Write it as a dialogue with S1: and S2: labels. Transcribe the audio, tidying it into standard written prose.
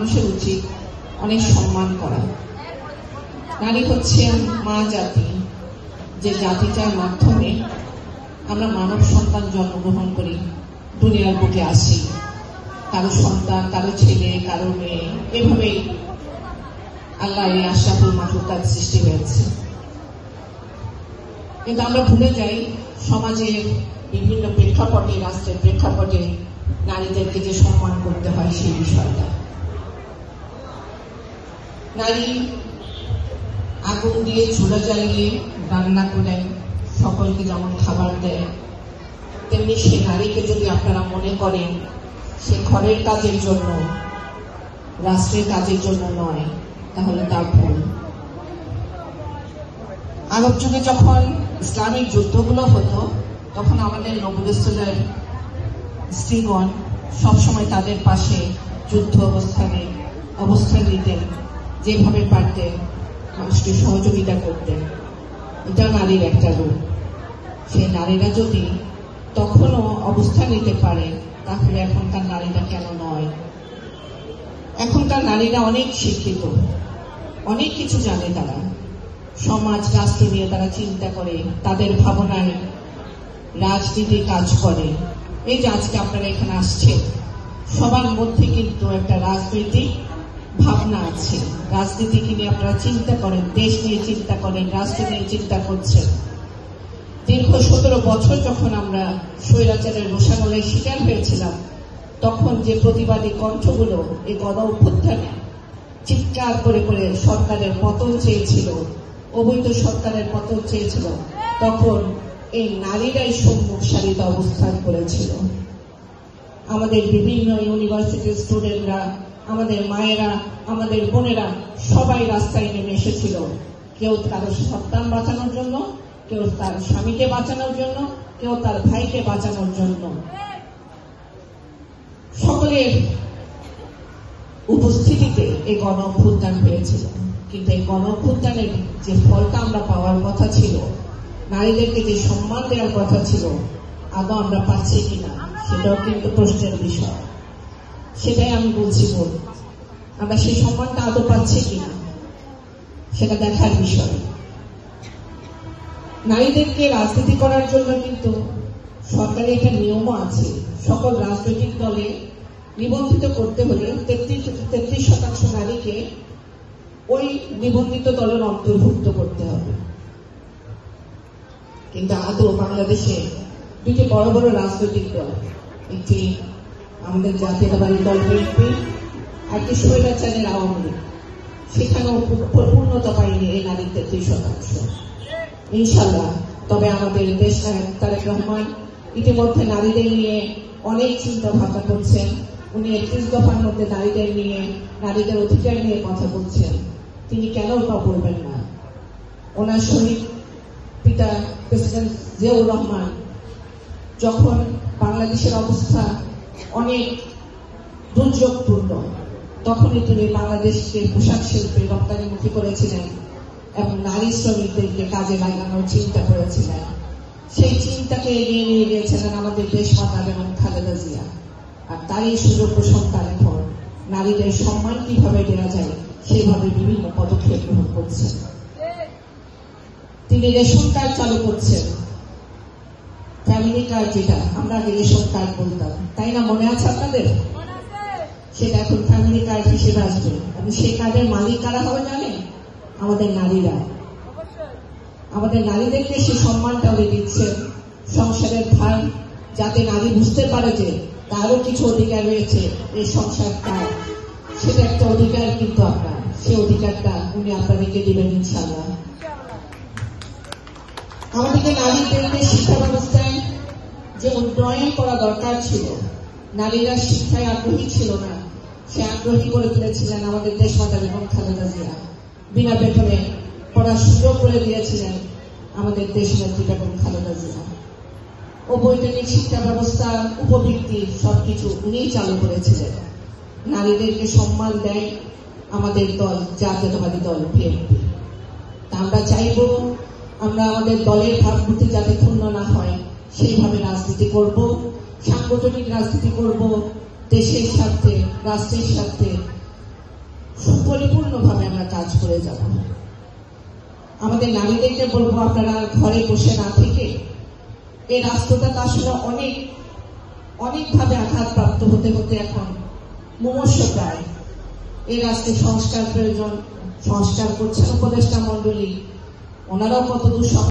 S1: মানুষের উচিত অনেক সম্মান করা। নারী হচ্ছেন মা জাতি, যে জাতিটার মাধ্যমে আমরা মানব সন্তান জন্মগ্রহণ করি, দুনিয়ার বুকে আসি। কারো সন্তান, কারো ছেলে, কারো মেয়ে, এভাবেই আল্লাহ এই আশরাফুল মাখলুকাত সৃষ্টি হয়েছে। কিন্তু আমরা ভুলে যাই সমাজের বিভিন্ন প্রেক্ষাপটে, রাষ্ট্রের প্রেক্ষাপটে নারীদেরকে যে সম্মান করতে হয় সেই বিষয়টা। নারী আগুন দিয়ে চুলা জ্বালিয়ে রান্না করে সকলকে যেমন খাবার দেয়, তেমনি সে নারীকে যদি আপনারা মনে করেন সে ঘরের কাজের জন্য, রাষ্ট্রের কাজের জন্য নয়, তাহলে তার ভুল। আরব যুগে যখন ইসলামিক যুদ্ধগুলো হতো, তখন আমাদের নবী রাসূলের স্ত্রীগণ সবসময় তাদের পাশে যুদ্ধ অবস্থান নিতেন, যেভাবে পারতেন মানুষকে সহযোগিতা করতেন। এটা নারীর একটা রূপ। সেই নারীরা যদি তখনও অবস্থান নিতে পারে, তাহলে এখনকার নারীরা কেন নয়? এখনকার নারীরা অনেক শিক্ষিত, অনেক কিছু জানে, তারা সমাজ রাষ্ট্র নিয়ে তারা চিন্তা করে, তাদের ভাবনায় রাজনীতি কাজ করে। এই যে আজকে আপনারা এখানে আসছেন, সবার মধ্যে কিন্তু একটা রাজনৈতিক ভাবনা আছে। রাজনীতিকে নিয়ে আপনারা চিন্তা করেন, দেশ নিয়ে চিন্তা করেন, রাষ্ট্র নিয়ে চিন্তা করছেন। দীর্ঘ 17 বছর যখন আমরা স্বৈরাচারের রোষানলের শিকার হয়েছিলাম, তখন যে প্রতিবাদী কণ্ঠগুলো এই গণ অভ্যুত্থানে চিৎকার করে করে সরকারের পতন চেয়েছিল, অবৈধ সরকারের পতন চেয়েছিল, তখন এই নারীরাই সম্মুখ সারিতে অবস্থান করেছিল। আমাদের বিভিন্ন ইউনিভার্সিটির স্টুডেন্টরা, আমাদের মায়েরা, আমাদের বোনেরা সবাই রাস্তায় নেমে এসেছিল। কেউ কারো সন্তান বাঁচানোর জন্য, কেউ তার স্বামীকে বাঁচানোর জন্য, কেউ তার ভাইকে বাঁচানোর জন্য। সকলের উপস্থিতিতে এই গণ অভ্যুত্থান হয়েছিল। কিন্তু এই গণ অভ্যুত্থানের যে ফলটা আমরা পাওয়ার কথা ছিল, নারীদেরকে যে সম্মান দেওয়ার কথা ছিল, আদৌ আমরা পাচ্ছি কিনা সেটাও কিন্তু প্রশ্নের বিষয়। সেটাই আমি বলছি, আমরা সেই সম্মানটা আদৌ পাচ্ছি কিনা সেটা দেখার বিষয়। নারীদেরকে রাজনীতি করার জন্য কিন্তু সরকারি একটা নিয়মও আছে। সকল রাজনৈতিক দলে নিবন্ধিত করতে হলে 33% নারীকে ওই নিবন্ধিত দলের অন্তর্ভুক্ত করতে হবে। কিন্তু আদৌ বাংলাদেশে দুটি বড় বড় রাজনৈতিক দল, একটি আমাদের জাতীয়তাবাদী দল বিএনপি, একটি স্বৈরাচারের আওয়ামী লীগ, সেখানেও পূর্ণতা পায়নি এই নারীর 33%। ইনশাল্লাহ তবে আমাদের দেশ নায়ক তারেক রহমান ইতিমধ্যে নারীদের নিয়ে অনেক চিন্তা ভাবনা করছেন। উনি 31 দফার মধ্যে নারীদের নিয়ে, নারীদের অধিকার নিয়ে কথা বলছেন। তিনি কেন তা বলবেন না? ওনার শহীদ পিতা প্রেসিডেন্ট জিয়াউর রহমান যখন বাংলাদেশের অবস্থা অনেক দুর্যোগপূর্ণ, তখনই তিনি বাংলাদেশকে পোশাক শিল্পে রপ্তানিমুখী করেছিলেন এবং নারী শ্রমিকদেরকে কাজে লাগানোর চিন্তা করেছিলেন। সেই চিন্তাকে এগিয়ে নিয়ে গিয়েছিলেন আমাদের দেশ মাতা বেগম খালেদা জিয়া। আর তারই সুযোগ্য সন্তান এখন নারীদের সম্মান কিভাবে দেওয়া যায় সেভাবে বিভিন্ন পদক্ষেপ গ্রহণ করছেন। তিনি রেশন কার্ড চালু করছেন, ফ্যামিলি কার্ড, যেটা আমরা আগে রেশন কার্ড বলতাম, তাই না? মনে আছে আপনাদের? সেটা এখন ফ্যামিলি কার্ড হিসেবে আসবে এবং সেই কার্ডের মালিক কারা হবে জানেন? আমাদের নারীরা। আমাদের নারীদেরকে সেই সম্মানটা উনি দিচ্ছেন। সংসারের ভার যাতে নারী বুঝতে পারে যে তারও কিছু অধিকার রয়েছে, এই সংসার তার, সেটা একটা অধিকার কিন্তু আপনার। সেই অধিকারটা উনি আপনাদেরকে দিবেন ইনশাআল্লাহ। আমাদেরকে নারীদেরকে শিক্ষা ব্যবস্থায় যে উন্নয়ন করা দরকার ছিল, নারীরা শিক্ষায় আগ্রহী ছিল না, সে আগ্রহী করে তুলেছিলেন আমাদের দেশ মাতা বেগম খালেদা জিয়া। বিনা বেতনে পড়ার সুযোগ করে দিয়েছিলেন আমাদের দেশ নেত্রী বেগম খালেদা জিয়া। অবৈতনিক শিক্ষা ব্যবস্থা, উপবৃত্তি সবকিছু উনিই চালু করেছিলেন। নারীদেরকে সম্মান দেয় আমাদের দল জাতীয়তাবাদী দল বিএনপি। তা আমরা চাইব আমরা আমাদের দলের ভাবমূর্তি যাতে ক্ষুণ্ণ না হয় সেইভাবে রাজনীতি করব, সাংগঠনিক রাজনীতি করব, দেশের স্বার্থে, রাষ্ট্রের স্বার্থে, পরিপূর্ণভাবে আমরা কাজ করে যাব। আমাদের নারীদেরকে বলবো, আপনারা ঘরে বসে না থেকে এই রাষ্ট্রটা তো আসলে অনেকভাবে আঘাতপ্রাপ্ত হতে হতে এখন মুমূর্ষ প্রায়। এই রাষ্ট্রে সংস্কার প্রয়োজন, সংস্কার করছেন উপদেষ্টা মন্ডলী, ওনারাও কতদূর